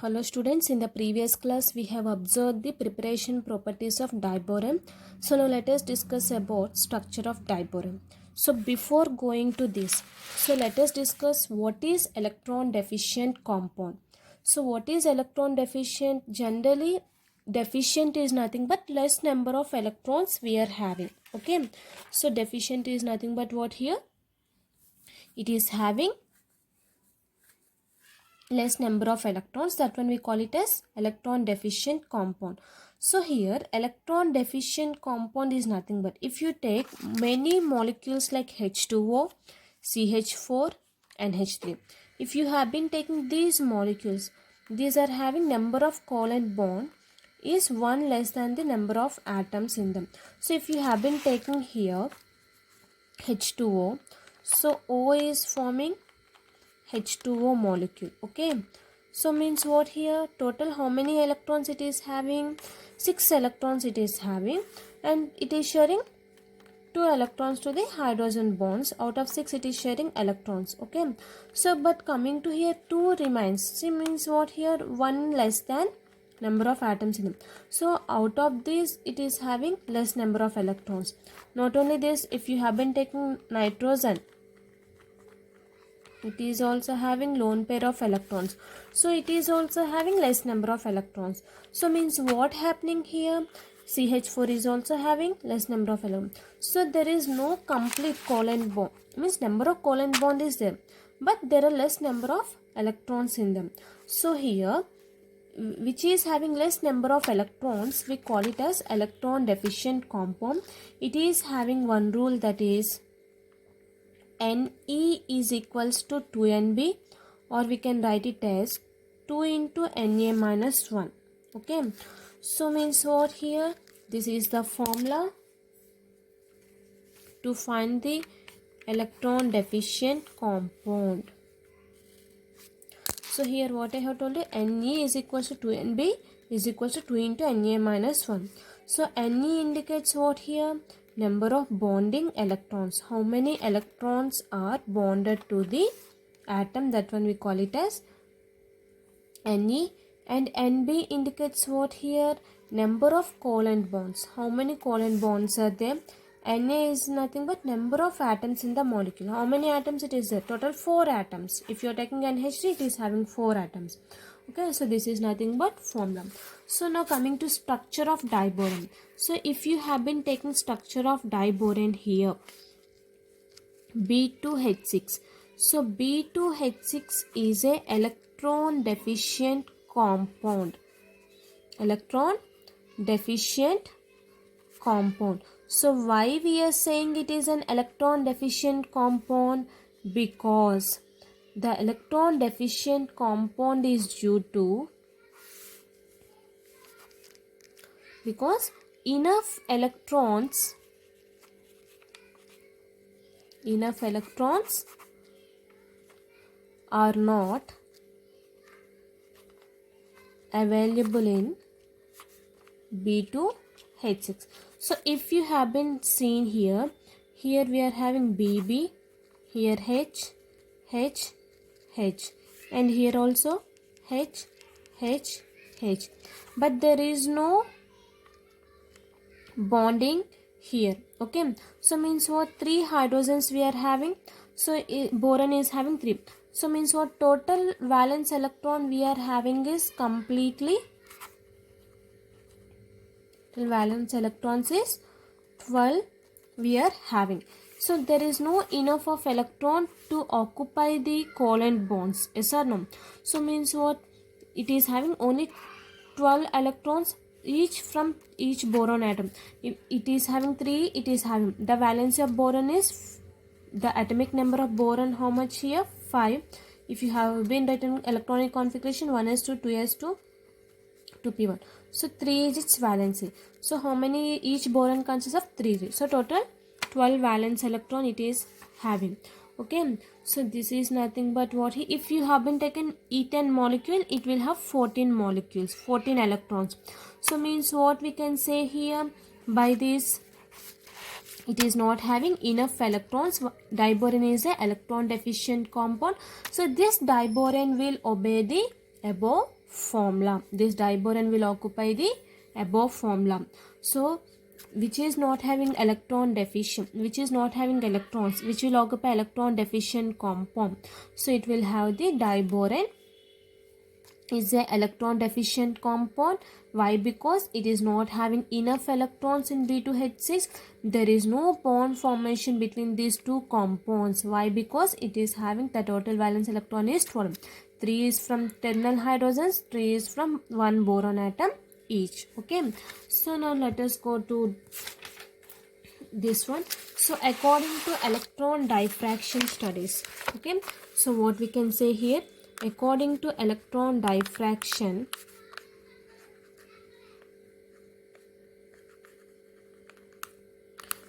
Hello students, in the previous class we have observed the preparation properties of diboron. So now let us discuss about structure of diboron. So before going to this, let us discuss what is electron deficient compound. So what is electron deficient? Generally deficient is nothing but less number of electrons we are having. Okay, so deficient is nothing but what here? It is having less number of electrons. That one we call it as electron deficient compound. So here electron deficient compound is nothing but if you take many molecules like H2O, CH4 and H3. If you have been taking these molecules, these are having number of covalent bond is 1 less than the number of atoms in them. So if you have been taking here H2O, so O is forming H2O molecule. Okay, so means what here? Total how many electrons it is having? 6 electrons it is having, and it is sharing 2 electrons to the hydrogen bonds. Out of 6 it is sharing electrons. Okay, so but coming to here 2 remains. See, means what here? 1 less than number of atoms in them. So out of this it is having less number of electrons. Not only this, if you have been taking nitrogen, it is also having lone pair of electrons, so it is also having less number of electrons. So means what happening here? CH4 is also having less number of electrons, so there is no complete covalent bond. Means number of covalent bond is there, but there are less number of electrons in them. So here which is having less number of electrons, we call it as electron deficient compound. It is having one rule, that is Ne is equals to 2Nb, or we can write it as 2 into Na minus 1. Okay, so means what here? This is the formula to find the electron deficient compound. So here what I have told you, Ne is equals to 2Nb is equals to 2 into Na minus 1. So Ne indicates what here? Number of bonding electrons. How many electrons are bonded to the atom? That one we call it as Ne. And Nb indicates what here? Number of covalent bonds. How many covalent bonds are there? Na is nothing but number of atoms in the molecule. How many atoms it is there? Total 4 atoms. If you are taking NH3, it is having 4 atoms. Okay, so this is nothing but formula. So now coming to structure of diboron. So if you have been taking structure of diboron here, B2H6. So B2H6 is a electron deficient compound. Electron deficient compound. So why we are saying it is an electron deficient compound? Because the electron deficient compound is due to because enough electrons are not available in B2H6. So if you have been seen here we are having BB, here H, and here also H, but there is no bonding here. Okay, so means what? 3 hydrogens we are having, so boron is having 3, so means what? Total valence electron we are having is completely, valence electrons is 12 we are having. So there is no enough of electron to occupy the covalent bonds, yes or no? So means what? It is having only 12 electrons each from each boron atom. If it is having 3, it is having the valency of boron is the atomic number of boron. How much here? 5. If you have been written electronic configuration, 1s2, 2s2, 2p1. So 3 is its valency. So how many each boron consists of 3? So total 12 valence electron it is having. Okay, so this is nothing but what he, if you have been taken ethane molecule, it will have 14 molecules, 14 electrons. So means what we can say here? By this, it is not having enough electrons. Diboron is a electron deficient compound. So this diboron will obey the above formula. This diboron will occupy the above formula. So which is not having electron deficient, which is not having electrons, which will occupy electron deficient compound. So it will have the diboron is a electron deficient compound. Why? Because it is not having enough electrons in B2H6. There is no bond formation between these two compounds. Why? Because it is having the total valence electron is 12. 3 is from terminal hydrogens, 3 is from one boron atom each. Okay, so now let us go to this one. So according to electron diffraction studies, okay, so what we can say here, according to electron diffraction,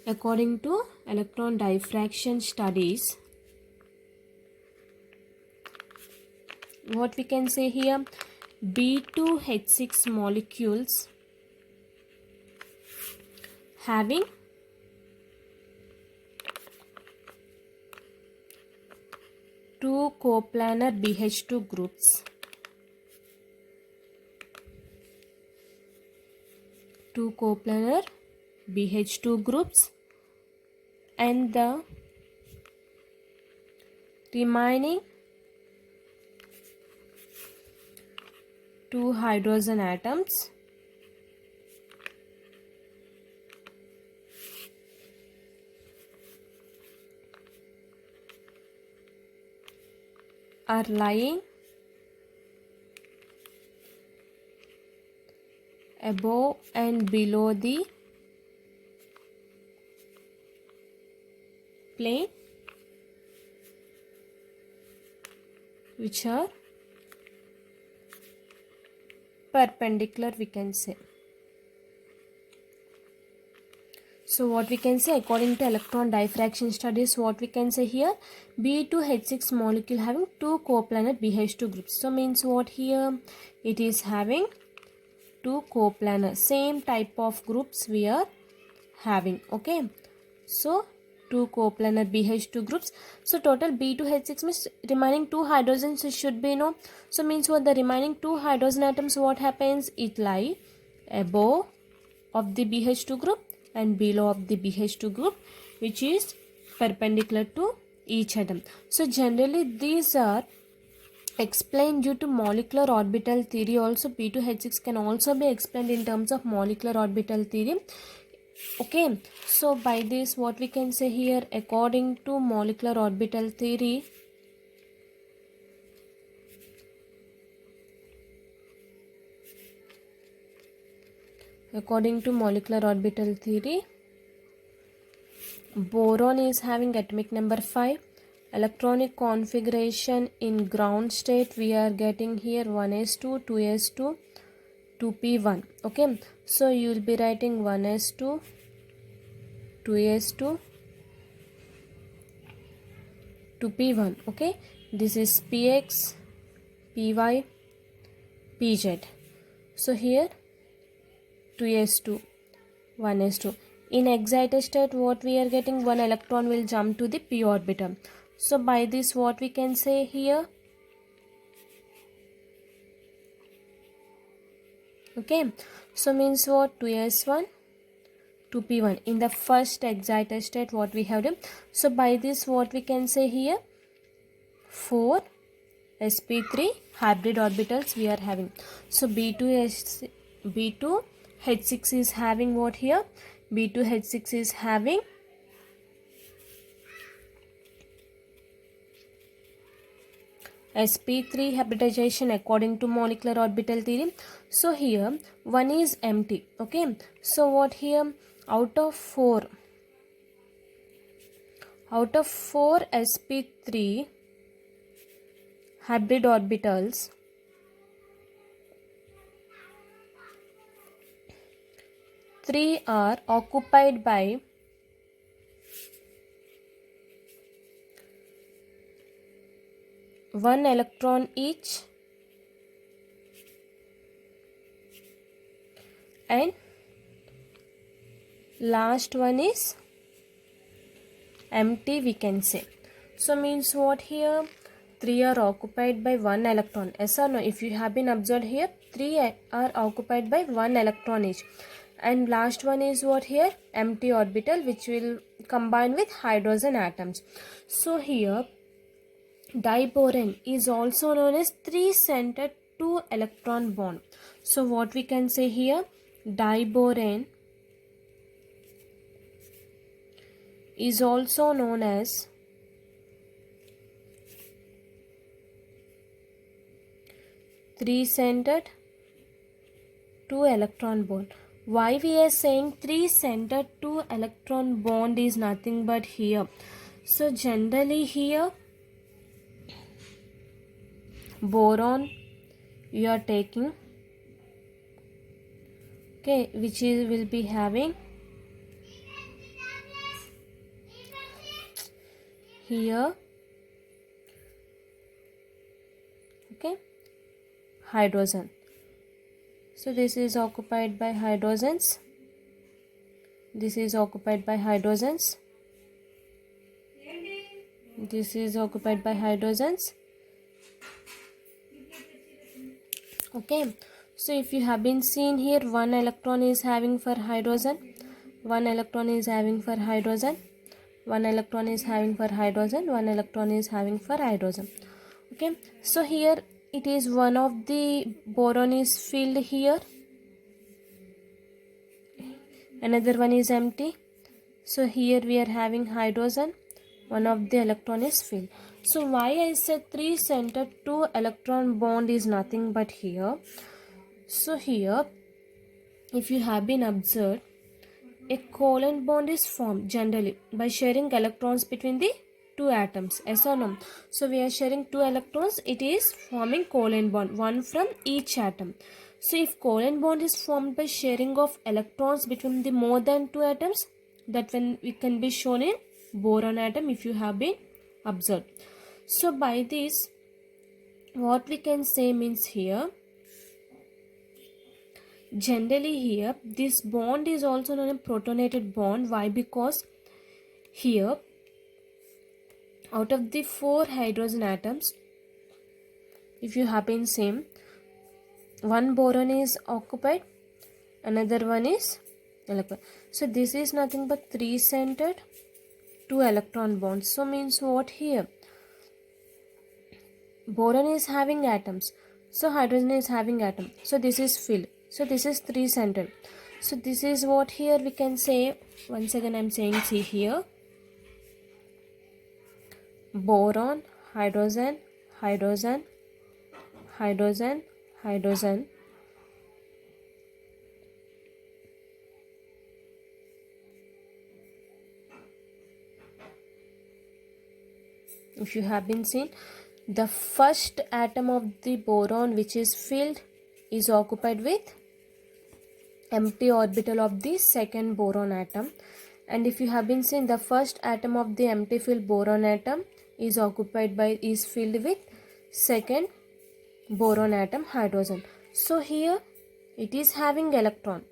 according to electron diffraction studies, what we can say here, B2H6 molecules having two coplanar BH2 groups, two coplanar BH2 groups, and the remaining two hydrogen atoms are lying above and below the plane, which are perpendicular, we can say. So what we can say, according to electron diffraction studies, what we can say here, B2H6 molecule having two coplanar BH2 groups. So means what here, it is having two coplanar, same type of groups we are having. Okay, so two coplanar BH2 groups. So total B2H6 means remaining two hydrogens should be no. So means what, the remaining two hydrogen atoms, what happens, it lie above of the BH2 group and below of the BH2 group, which is perpendicular to each atom. So generally these are explained due to molecular orbital theory. Also B2H6 can also be explained in terms of molecular orbital theory. Okay, so by this what we can say here, according to molecular orbital theory, according to molecular orbital theory, boron is having atomic number 5. Electronic configuration in ground state we are getting here 1s2, 2s2, 2p1. Okay, so you will be writing 1s2, 2s2, 2p1. Okay, this is px, py, pz. So here 2s2, 1s2. In excited state what we are getting, one electron will jump to the p orbital. So by this what we can say here, okay, so means what, 2s1, 2p1 in the first excited state what we have done. So by this what we can say here, 4 sp3 hybrid orbitals we are having. So B2H6 is having what here, B2H6 is having sp3 hybridization according to molecular orbital theory. So here one is empty. Okay, so what here, out of 4 sp3 hybrid orbitals, 3 are occupied by one electron each, and last one is empty, we can say. So means what here, 3 are occupied by 1 electron. Yes or no? If you have been observed here, 3 are occupied by 1 electron each. And last one is what here? Empty orbital, which will combine with hydrogen atoms. So here diboron is also known as 3-centered 2-electron bond. So what we can say here? Diboron is also known as 3-centered 2-electron bond. Why we are saying 3-centered 2-electron bond is nothing but here. So generally here boron you are taking, okay, which is will be having here, okay, hydrogen. So this is occupied by hydrogens, this is occupied by hydrogens, this is occupied by hydrogens. Okay, so if you have been seen here, 1 electron is having for hydrogen, 1 electron is having for hydrogen, 1 electron is having for hydrogen, 1 electron is having for hydrogen. Okay, so here it is one of the boron is filled here, another one is empty. So here we are having hydrogen, one of the electron is filled. So why I said 3-centered 2-electron bond is nothing but here. So here if you have been observed, a covalent bond is formed generally by sharing electrons between the 2 atoms. Yes or no? So we are sharing 2 electrons, it is forming covalent bond, one from each atom. So if covalent bond is formed by sharing of electrons between the more than 2 atoms, that when it can be shown in boron atom if you have been observed. So by this what we can say means here, generally here this bond is also known as protonated bond. Why? Because here out of the 4 hydrogen atoms, if you have been same, one boron is occupied, another one is electron. So this is nothing but 3-centered 2-electron bonds. So means what here? Boron is having atoms, so hydrogen is having atom. So this is filled. So this is 3-centered. So this is what here we can say. Once again I am saying, see here, boron, hydrogen, hydrogen, hydrogen, hydrogen. If you have been seen, the first atom of the boron which is filled is occupied with empty orbital of the second boron atom. And if you have been seen, the first atom of the empty filled boron atom is occupied by, is filled with second boron atom hydrogen. So here it is having electron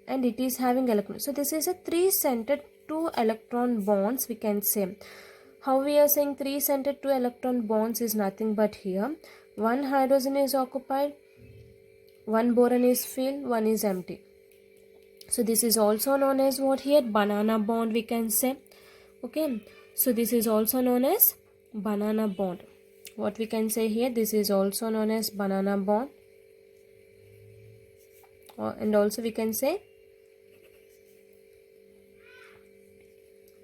and it is having electron. So this is a 3-centered 2-electron bonds we can say. How we are saying 3-centered 2-electron bonds is nothing but here, one hydrogen is occupied, one boron is filled, one is empty. So this is also known as what here? Banana bond we can say. Okay, so this is also known as banana bond. What we can say here? This is also known as banana bond. And also we can say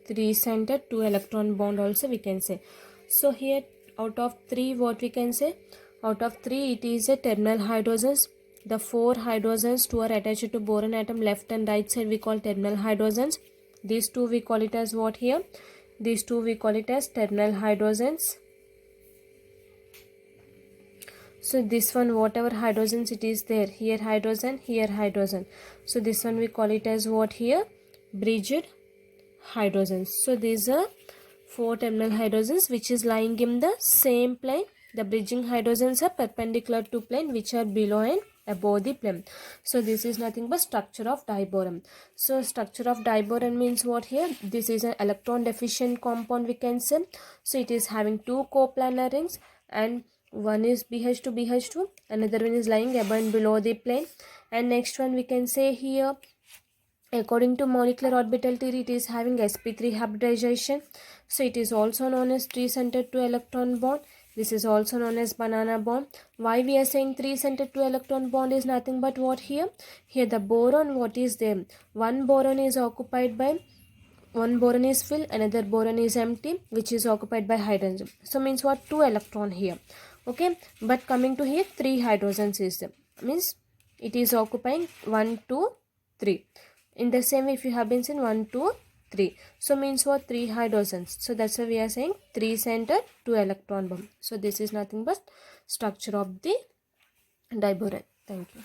3-centered 2-electron bond also we can say. So here out of 3 what we can say? Out of 3 it is a terminal hydrogens. The 4 hydrogens, 2 are attached to boron atom, left and right side we call terminal hydrogens. These 2 we call it as what here? These 2 we call it as terminal hydrogens. So this one, whatever hydrogens it is there, here hydrogen, here hydrogen. So this one we call it as what here? Bridged hydrogens. So these are 4 terminal hydrogens which is lying in the same plane. The bridging hydrogens are perpendicular to plane which are below and above the plane. So this is nothing but structure of diboron. So structure of diboron means what here? This is an electron deficient compound we can say. So it is having 2 coplanar rings and one is BH2 BH2, another one is lying above and below the plane. And next one we can say here, according to molecular orbital theory, it is having sp3 hybridization. So it is also known as 3-centered 2-electron bond. This is also known as banana bond. Why we are saying 3-centered 2-electron bond is nothing but what here? Here the boron, what is there? One boron is occupied by, one boron is filled, another boron is empty, which is occupied by hydrogen. So means what? 2 electron here. Okay, but coming to here, 3 hydrogens is there. Means it is occupying 1, 2, 3. In the same way, if you have been saying 1, 2, 3. So means what? 3 hydrogens. So that's why we are saying 3-centered 2-electron bomb. So this is nothing but structure of the diboron. Thank you.